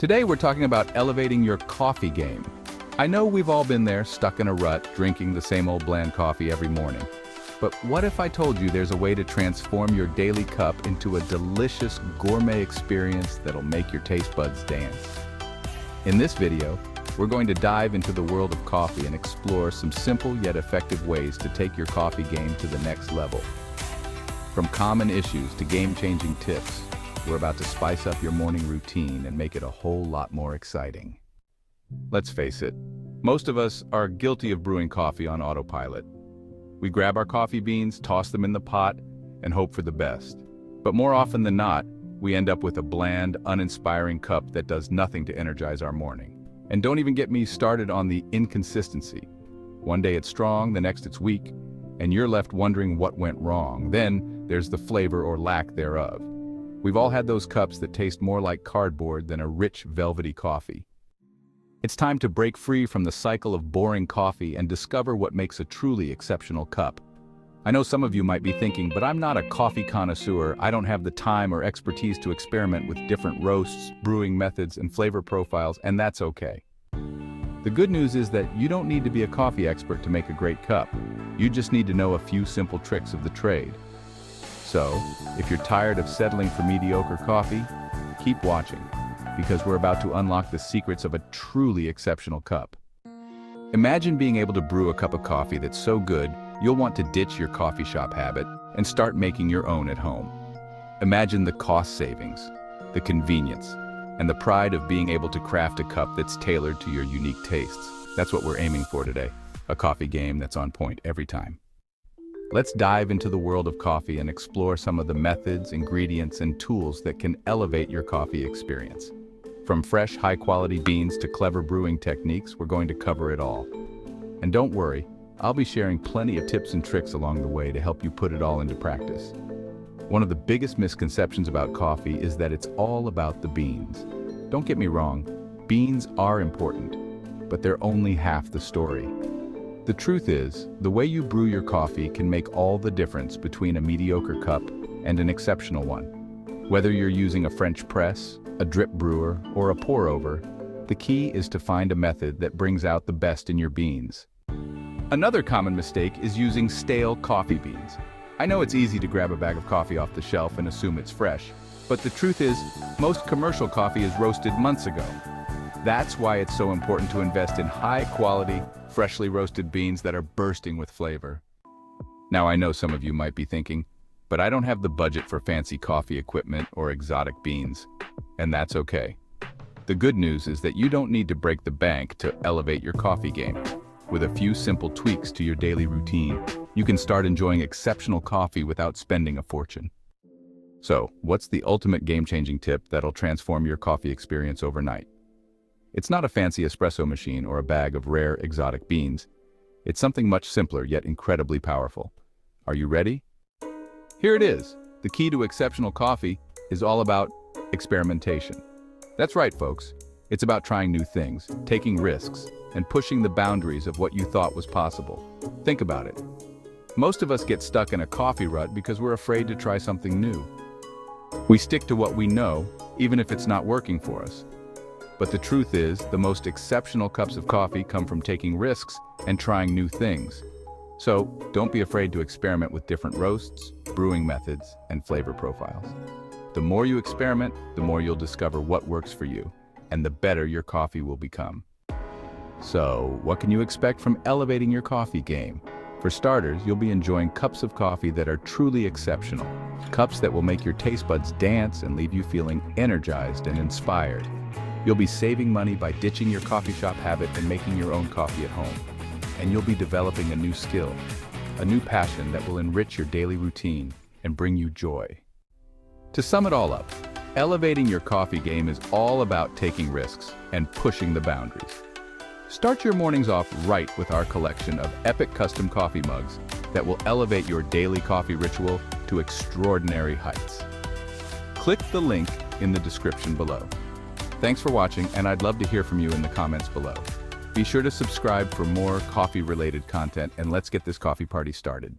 Today we're talking about elevating your coffee game. I know we've all been there, stuck in a rut, drinking the same old bland coffee every morning. But what if I told you there's a way to transform your daily cup into a delicious gourmet experience that'll make your taste buds dance? In this video, we're going to dive into the world of coffee and explore some simple yet effective ways to take your coffee game to the next level. From common issues to game-changing tips, we're about to spice up your morning routine and make it a whole lot more exciting. Let's face it, most of us are guilty of brewing coffee on autopilot. We grab our coffee beans, toss them in the pot, and hope for the best. But more often than not, we end up with a bland, uninspiring cup that does nothing to energize our morning. And don't even get me started on the inconsistency. One day it's strong, the next it's weak, and you're left wondering what went wrong. Then there's the flavor or lack thereof. We've all had those cups that taste more like cardboard than a rich, velvety coffee. It's time to break free from the cycle of boring coffee and discover what makes a truly exceptional cup. I know some of you might be thinking, but I'm not a coffee connoisseur. I don't have the time or expertise to experiment with different roasts, brewing methods, and flavor profiles, and that's okay. The good news is that you don't need to be a coffee expert to make a great cup. You just need to know a few simple tricks of the trade. So, if you're tired of settling for mediocre coffee, keep watching, because we're about to unlock the secrets of a truly exceptional cup. Imagine being able to brew a cup of coffee that's so good, you'll want to ditch your coffee shop habit and start making your own at home. Imagine the cost savings, the convenience, and the pride of being able to craft a cup that's tailored to your unique tastes. That's what we're aiming for today, a coffee game that's on point every time. Let's dive into the world of coffee and explore some of the methods, ingredients, and tools that can elevate your coffee experience. From fresh, high-quality beans to clever brewing techniques, we're going to cover it all. And don't worry, I'll be sharing plenty of tips and tricks along the way to help you put it all into practice. One of the biggest misconceptions about coffee is that it's all about the beans. Don't get me wrong, beans are important, but they're only half the story. The truth is, the way you brew your coffee can make all the difference between a mediocre cup and an exceptional one. Whether you're using a French press, a drip brewer, or a pour-over, the key is to find a method that brings out the best in your beans. Another common mistake is using stale coffee beans. I know it's easy to grab a bag of coffee off the shelf and assume it's fresh, but the truth is, most commercial coffee is roasted months ago. That's why it's so important to invest in high-quality, freshly roasted beans that are bursting with flavor. Now, I know some of you might be thinking, but I don't have the budget for fancy coffee equipment or exotic beans, and that's okay. The good news is that you don't need to break the bank to elevate your coffee game. With a few simple tweaks to your daily routine, you can start enjoying exceptional coffee without spending a fortune. So, what's the ultimate game-changing tip that'll transform your coffee experience overnight? It's not a fancy espresso machine or a bag of rare, exotic beans. It's something much simpler, yet incredibly powerful. Are you ready? Here it is. The key to exceptional coffee is all about experimentation. That's right, folks. It's about trying new things, taking risks, and pushing the boundaries of what you thought was possible. Think about it. Most of us get stuck in a coffee rut because we're afraid to try something new. We stick to what we know, even if it's not working for us. But the truth is, the most exceptional cups of coffee come from taking risks and trying new things. So, don't be afraid to experiment with different roasts, brewing methods, and flavor profiles. The more you experiment, the more you'll discover what works for you, and the better your coffee will become. So, what can you expect from elevating your coffee game? For starters, you'll be enjoying cups of coffee that are truly exceptional. Cups that will make your taste buds dance and leave you feeling energized and inspired. You'll be saving money by ditching your coffee shop habit and making your own coffee at home. And you'll be developing a new skill, a new passion that will enrich your daily routine and bring you joy. To sum it all up, elevating your coffee game is all about taking risks and pushing the boundaries. Start your mornings off right with our collection of epic custom coffee mugs that will elevate your daily coffee ritual to extraordinary heights. Click the link in the description below. Thanks for watching, and I'd love to hear from you in the comments below. Be sure to subscribe for more coffee-related content, and let's get this coffee party started.